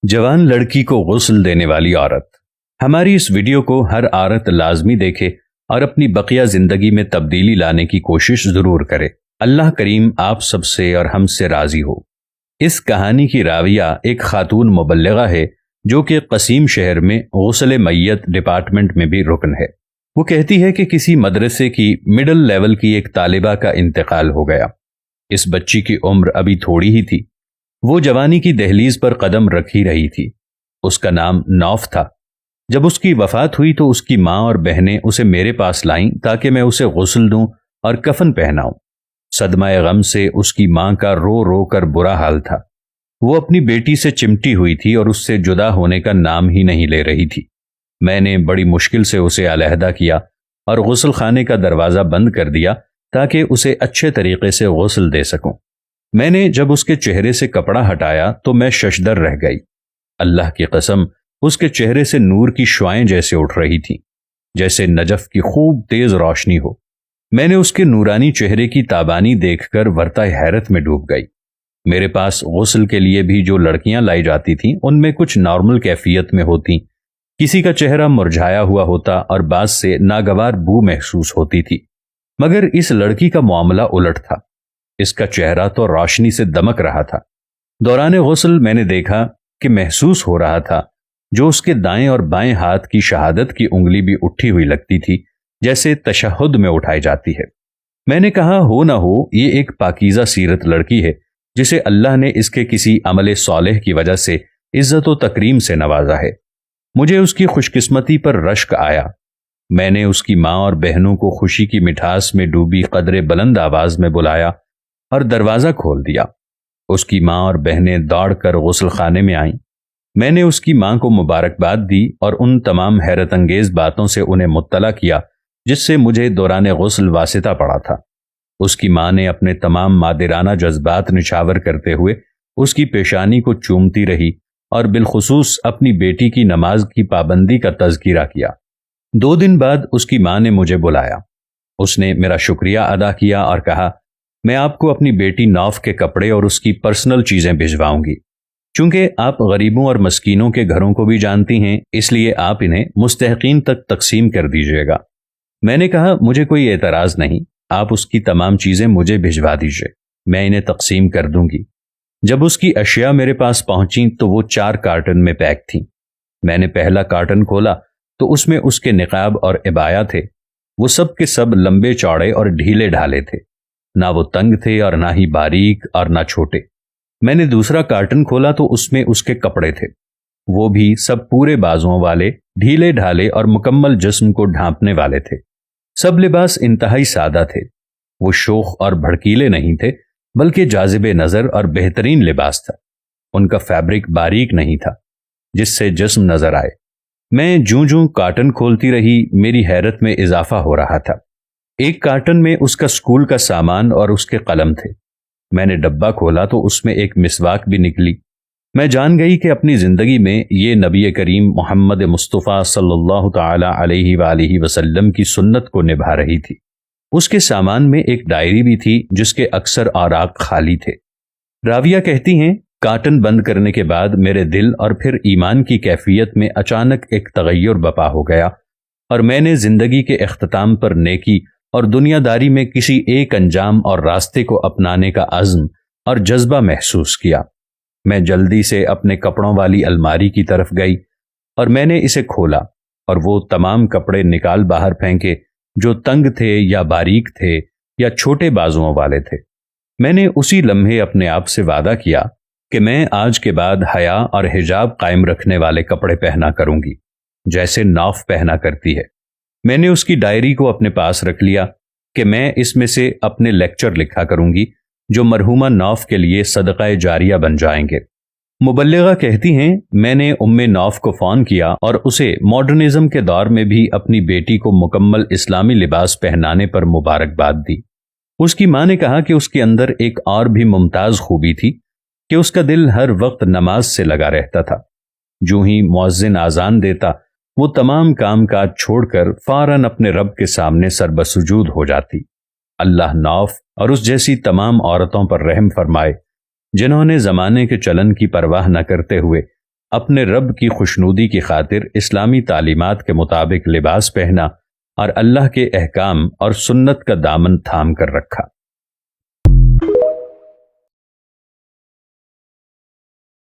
جوان لڑکی کو غسل دینے والی عورت۔ ہماری اس ویڈیو کو ہر عورت لازمی دیکھے اور اپنی بقیہ زندگی میں تبدیلی لانے کی کوشش ضرور کرے۔ اللہ کریم آپ سب سے اور ہم سے راضی ہو۔ اس کہانی کی راویہ ایک خاتون مبلغہ ہے جو کہ قصیم شہر میں غسل میت ڈپارٹمنٹ میں بھی رکن ہے۔ وہ کہتی ہے کہ کسی مدرسے کی مڈل لیول کی ایک طالبہ کا انتقال ہو گیا۔ اس بچی کی عمر ابھی تھوڑی ہی تھی۔ وہ جوانی کی دہلیز پر قدم رکھ ہی رہی تھی۔ اس کا نام نوف تھا۔ جب اس کی وفات ہوئی تو اس کی ماں اور بہنیں اسے میرے پاس لائیں تاکہ میں اسے غسل دوں اور کفن پہناؤں۔ صدمہ غم سے اس کی ماں کا رو رو کر برا حال تھا۔ وہ اپنی بیٹی سے چمٹی ہوئی تھی اور اس سے جدا ہونے کا نام ہی نہیں لے رہی تھی۔ میں نے بڑی مشکل سے اسے علیحدہ کیا اور غسل خانے کا دروازہ بند کر دیا تاکہ اسے اچھے طریقے سے غسل دے سکوں۔ میں نے جب اس کے چہرے سے کپڑا ہٹایا تو میں ششدر رہ گئی۔ اللہ کی قسم، اس کے چہرے سے نور کی شعائیں جیسے اٹھ رہی تھیں، جیسے نجف کی خوب تیز روشنی ہو۔ میں نے اس کے نورانی چہرے کی تابانی دیکھ کر ورطہ حیرت میں ڈوب گئی۔ میرے پاس غسل کے لیے بھی جو لڑکیاں لائی جاتی تھیں ان میں کچھ نارمل کیفیت میں ہوتیں، کسی کا چہرہ مرجھایا ہوا ہوتا اور بعض سے ناگوار بو محسوس ہوتی تھی، مگر اس لڑکی کا معاملہ الٹ تھا۔ اس کا چہرہ تو روشنی سے دمک رہا تھا۔ دوران غسل میں نے دیکھا کہ محسوس ہو رہا تھا جو اس کے دائیں اور بائیں ہاتھ کی شہادت کی انگلی بھی اٹھی ہوئی لگتی تھی، جیسے تشہد میں اٹھائی جاتی ہے۔ میں نے کہا ہو نہ ہو یہ ایک پاکیزہ سیرت لڑکی ہے جسے اللہ نے اس کے کسی عمل صالح کی وجہ سے عزت و تکریم سے نوازا ہے۔ مجھے اس کی خوش قسمتی پر رشک آیا۔ میں نے اس کی ماں اور بہنوں کو خوشی کی مٹھاس میں ڈوبی قدرے بلند آواز میں بلایا اور دروازہ کھول دیا۔ اس کی ماں اور بہنیں دوڑ کر غسل خانے میں آئیں۔ میں نے اس کی ماں کو مبارکباد دی اور ان تمام حیرت انگیز باتوں سے انہیں مطلع کیا جس سے مجھے دوران غسل واسطہ پڑا تھا۔ اس کی ماں نے اپنے تمام مادرانہ جذبات نچھاور کرتے ہوئے اس کی پیشانی کو چومتی رہی اور بالخصوص اپنی بیٹی کی نماز کی پابندی کا تذکرہ کیا۔ 2 دن بعد اس کی ماں نے مجھے بلایا۔ اس نے میرا شکریہ ادا کیا اور کہا میں آپ کو اپنی بیٹی نوف کے کپڑے اور اس کی پرسنل چیزیں بھجواؤں گی۔ چونکہ آپ غریبوں اور مسکینوں کے گھروں کو بھی جانتی ہیں، اس لیے آپ انہیں مستحقین تک تقسیم کر دیجیے گا۔ میں نے کہا مجھے کوئی اعتراض نہیں، آپ اس کی تمام چیزیں مجھے بھجوا دیجیے، میں انہیں تقسیم کر دوں گی۔ جب اس کی اشیاء میرے پاس پہنچیں تو وہ 4 کارٹن میں پیک تھیں۔ میں نے پہلا کارٹن کھولا تو اس میں اس کے نقاب اور عبایا تھے۔ وہ سب کے سب لمبے چوڑے اور ڈھیلے ڈھالے تھے، نہ وہ تنگ تھے اور نہ ہی باریک اور نہ چھوٹے۔ میں نے دوسرا کارٹن کھولا تو اس میں اس کے کپڑے تھے، وہ بھی سب پورے بازوؤں والے، ڈھیلے ڈھالے اور مکمل جسم کو ڈھانپنے والے تھے۔ سب لباس انتہائی سادہ تھے۔ وہ شوخ اور بھڑکیلے نہیں تھے بلکہ جاذب نظر اور بہترین لباس تھا۔ ان کا فیبرک باریک نہیں تھا جس سے جسم نظر آئے۔ میں جوں کارٹن کھولتی رہی میری حیرت میں اضافہ ہو رہا تھا۔ ایک کارٹن میں اس کا اسکول کا سامان اور اس کے قلم تھے۔ میں نے ڈبہ کھولا تو اس میں ایک مسواک بھی نکلی۔ میں جان گئی کہ اپنی زندگی میں یہ نبی کریم محمد مصطفیٰ صلی اللہ تعالی علیہ وآلہ وسلم کی سنت کو نبھا رہی تھی۔ اس کے سامان میں ایک ڈائری بھی تھی جس کے اکثر اوراق خالی تھے۔ راویہ کہتی ہیں کارٹن بند کرنے کے بعد میرے دل اور پھر ایمان کی کیفیت میں اچانک ایک تغیر بپا ہو گیا اور میں نے زندگی کے اختتام پر نیکی اور دنیا داری میں کسی ایک انجام اور راستے کو اپنانے کا عزم اور جذبہ محسوس کیا۔ میں جلدی سے اپنے کپڑوں والی الماری کی طرف گئی اور میں نے اسے کھولا اور وہ تمام کپڑے نکال باہر پھینکے جو تنگ تھے یا باریک تھے یا چھوٹے بازوؤں والے تھے۔ میں نے اسی لمحے اپنے آپ سے وعدہ کیا کہ میں آج کے بعد حیا اور حجاب قائم رکھنے والے کپڑے پہنا کروں گی جیسے نوف پہنا کرتی ہے۔ میں نے اس کی ڈائری کو اپنے پاس رکھ لیا کہ میں اس میں سے اپنے لیکچر لکھا کروں گی جو مرحومہ نوف کے لیے صدقہ جاریہ بن جائیں گے۔ مبلغہ کہتی ہیں میں نے نوف کو فون کیا اور اسے ماڈرنزم کے دور میں بھی اپنی بیٹی کو مکمل اسلامی لباس پہنانے پر مبارکباد دی۔ اس کی ماں نے کہا کہ اس کے اندر ایک اور بھی ممتاز خوبی تھی کہ اس کا دل ہر وقت نماز سے لگا رہتا تھا۔ جو ہی مؤذن اذان دیتا وہ تمام کام کاج چھوڑ کر فوراً اپنے رب کے سامنے سربسجود ہو جاتی۔ اللہ نوف اور اس جیسی تمام عورتوں پر رحم فرمائے جنہوں نے زمانے کے چلن کی پرواہ نہ کرتے ہوئے اپنے رب کی خوشنودی کی خاطر اسلامی تعلیمات کے مطابق لباس پہنا اور اللہ کے احکام اور سنت کا دامن تھام کر رکھا۔